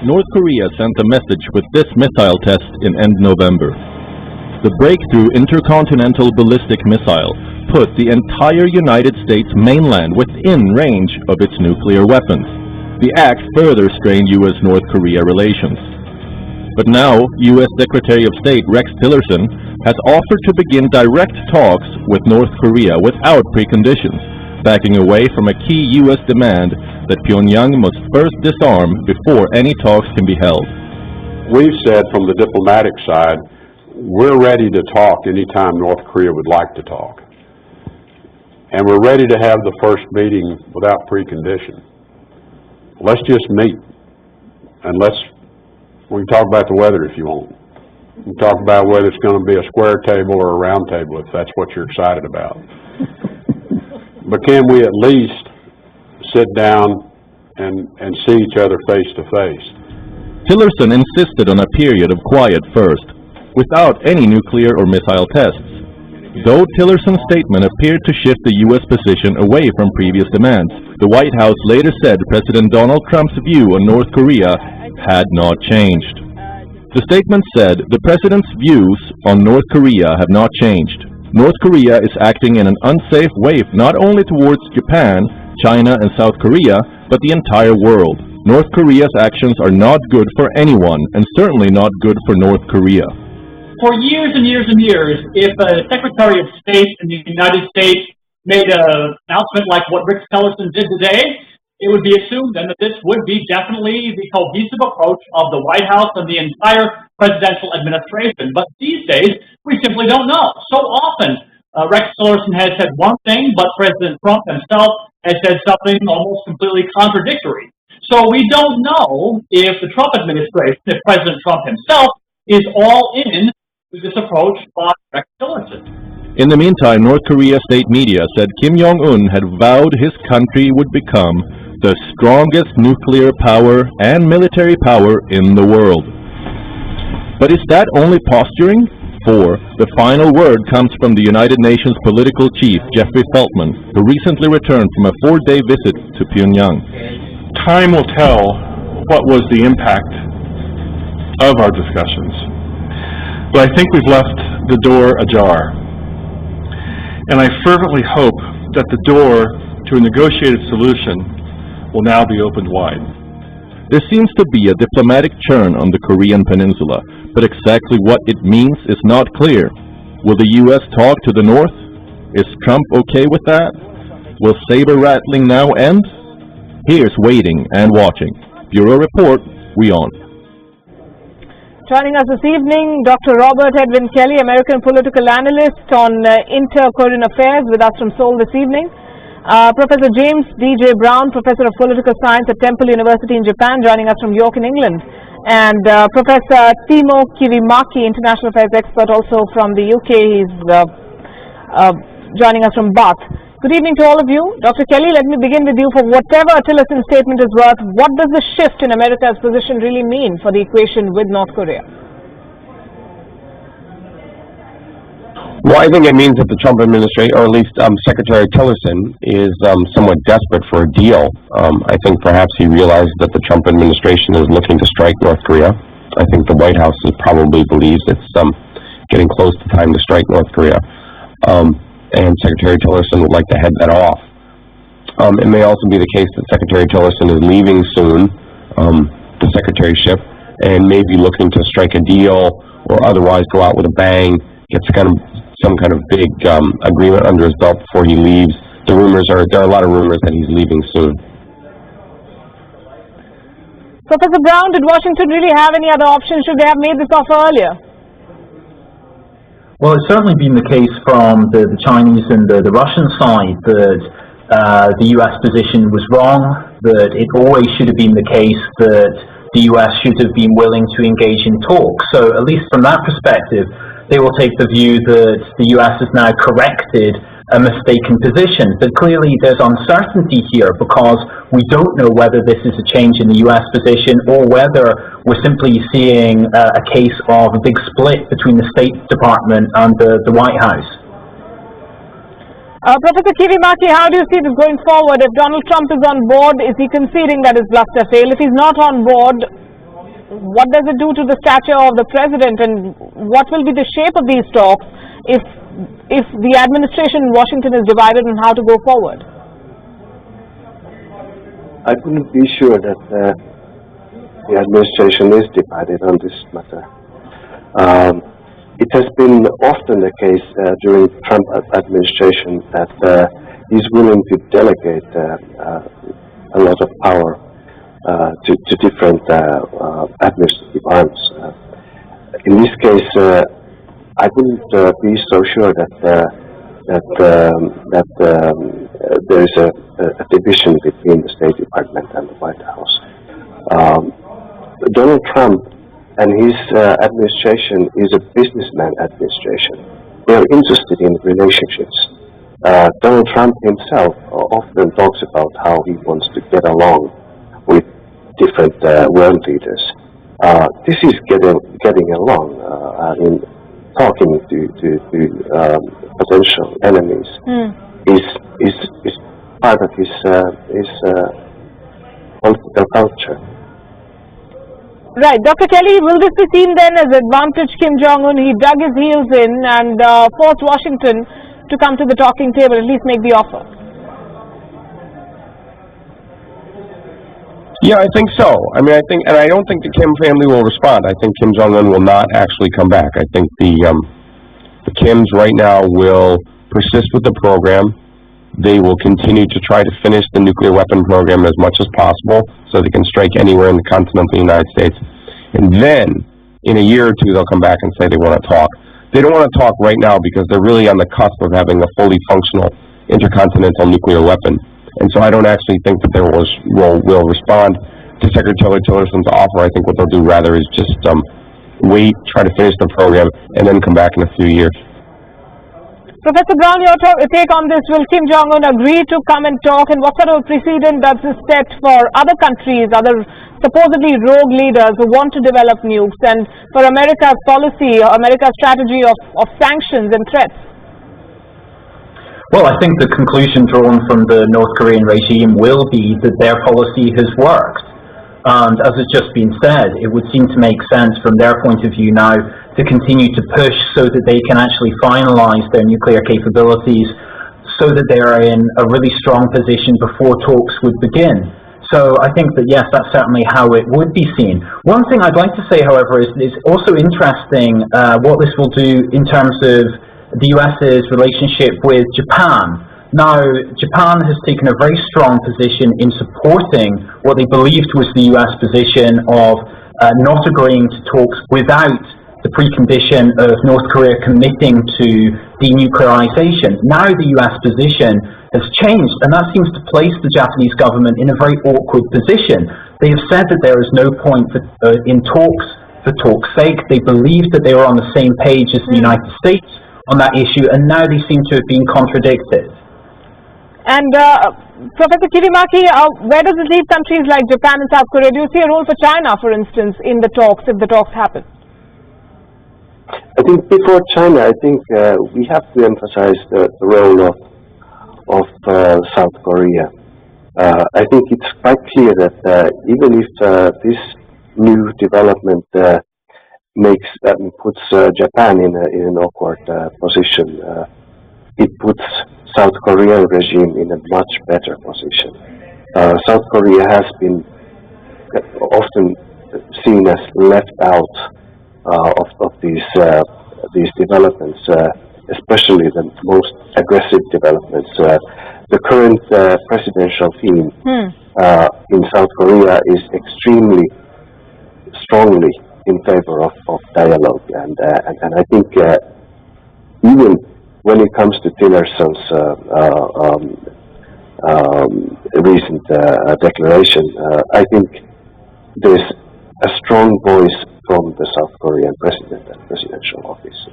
North Korea sent a message with this missile test in end November. The breakthrough intercontinental ballistic missile put the entire United States mainland within range of its nuclear weapons. The act further strained U.S.-North Korea relations. But now, U.S. Secretary of State Rex Tillerson has offered to begin direct talks with North Korea without preconditions, backing away from a key U.S. demand that Pyongyang must first disarm before any talks can be held. We've said from the diplomatic side, we're ready to talk anytime North Korea would like to talk. And we're ready to have the first meeting without precondition. Let's just meet, and we can talk about the weather if you want. We can talk about whether it's going to be a square table or a round table if that's what you're excited about. But can we at least sit down and see each other face to face? Tillerson insisted on a period of quiet first, without any nuclear or missile tests, though Tillerson's statement appeared to shift the U.S. position away from previous demands. The White House later said President Donald Trump's view on North Korea had not changed. The statement said the president's views on North Korea have not changed. North Korea is acting in an unsafe way not only towards Japan, China, and South Korea, but the entire world. North Korea's actions are not good for anyone, and certainly not good for North Korea. For years and years and years, if a Secretary of State in the United States made an announcement like what Rex Tillerson did today, it would be assumed then that this would be definitely the cohesive approach of the White House and the entire presidential administration. But these days, we simply don't know. So often, Rex Tillerson has said one thing, but President Trump himself has said something almost completely contradictory. So we don't know if the Trump administration, if President Trump himself, is all in with this approach by Rex Tillerson. In the meantime, North Korea state media said Kim Jong-un had vowed his country would become the strongest nuclear power and military power in the world. But is that only posturing? For the final word comes from the United Nations political chief, Jeffrey Feltman, who recently returned from a 4-day visit to Pyongyang. Time will tell what was the impact of our discussions, but I think we've left the door ajar. And I fervently hope that the door to a negotiated solution will now be opened wide. There seems to be a diplomatic churn on the Korean peninsula, but exactly what it means is not clear. Will the U.S. talk to the North? Is Trump okay with that? Will saber rattling now end? Here's waiting and watching. Bureau Report, WION. Joining us this evening, Dr. Robert Edwin Kelly, American political analyst on inter-Korean affairs, with us from Seoul this evening. Professor James D.J. Brown, Professor of Political Science at Temple University in Japan, joining us from York in England. And Professor Timo Kivimaki, International Affairs expert, also from the UK. He's joining us from Bath. Good evening to all of you. Dr. Kelly, let me begin with you. For whatever Tillerson's statement is worth, what does the shift in America's position really mean for the equation with North Korea? Well, I think it means that the Trump administration, or at least Secretary Tillerson, is somewhat desperate for a deal. I think perhaps he realized that the Trump administration is looking to strike North Korea. I think the White House probably believes it's getting close to time to strike North Korea. And Secretary Tillerson would like to head that off. It may also be the case that Secretary Tillerson is leaving soon, the secretaryship, and may be looking to strike a deal or otherwise go out with a bang, get some kind of big agreement under his belt before he leaves. There are a lot of rumors that he's leaving soon. Professor Brown, did Washington really have any other option? Should they have made this offer earlier? Well, it's certainly been the case from the Chinese and the Russian side that the U.S. position was wrong, that it always should have been the case that the U.S. should have been willing to engage in talks. So at least from that perspective, they will take the view that the U.S. has now corrected a mistaken position. But clearly there's uncertainty here because we don't know whether this is a change in the U.S. position or whether we're simply seeing a case of a big split between the State Department and the White House. Professor Kivimaki, how do you see this going forward? If Donald Trump is on board, is he conceding that his bluster failed? If he's not on board, what does it do to the stature of the president, and what will be the shape of these talks if the administration in Washington is divided on how to go forward? I couldn't be sure that the administration is divided on this matter. It has been often the case during Trump administration that he's willing to delegate a lot of power to different administrative arms. In this case, I wouldn't be so sure that there is a division between the State Department and the White House. Donald Trump and his administration is a businessman administration. They are interested in relationships. Donald Trump himself often talks about how he wants to get along with different world leaders. This is getting along. Talking to potential enemies is part of his political culture. Right. Dr. Kelly, will this be seen then as advantage Kim Jong-un? He dug his heels in and forced Washington to come to the talking table, at least make the offer. Yeah, I think so. I mean, and I don't think the Kim family will respond. I think Kim Jong-un will not actually come back. I think the Kims right now will persist with the program. They will continue to try to finish the nuclear weapon program as much as possible so they can strike anywhere in the continental United States. And then, in a year or two, they'll come back and say they want to talk. They don't want to talk right now because they're really on the cusp of having a fully functional intercontinental nuclear weapon. And so I don't actually think that they will respond to Secretary Tillerson's offer. I think what they'll do rather is just wait, try to finish the program, and then come back in a few years. Professor Brown, your take on this. Will Kim Jong-un agree to come and talk, and what sort of precedent does this set for other countries, other supposedly rogue leaders who want to develop nukes, and for America's policy, America's strategy of sanctions and threats? Well, I think the conclusion drawn from the North Korean regime will be that their policy has worked. And as has just been said, it would seem to make sense from their point of view now to continue to push so that they can actually finalize their nuclear capabilities so that they are in a really strong position before talks would begin. So I think that, yes, that's certainly how it would be seen. One thing I'd like to say, however, is it's also interesting what this will do in terms of the US's relationship with Japan. Now, Japan has taken a very strong position in supporting what they believed was the US position of not agreeing to talks without the precondition of North Korea committing to denuclearization. Now the US position has changed, and that seems to place the Japanese government in a very awkward position. They have said that there is no point in talks for talk's sake. They believed that they were on the same page as the United States on that issue, and now they seem to have been contradicted. And Professor Kirimaki, where does it leave countries like Japan and South Korea? Do you see a role for China, for instance, in the talks, if the talks happen? I think before China, I think we have to emphasize the role of South Korea. I think it's quite clear that even if this new development puts Japan in an awkward position, it puts South Korean regime in a much better position. South Korea has been often seen as left out of these developments, especially the most aggressive developments. The current presidential team in South Korea is extremely strongly in favor of dialogue, and I think even when it comes to Tillerson's recent declaration, I think there's a strong voice from the South Korean president and presidential office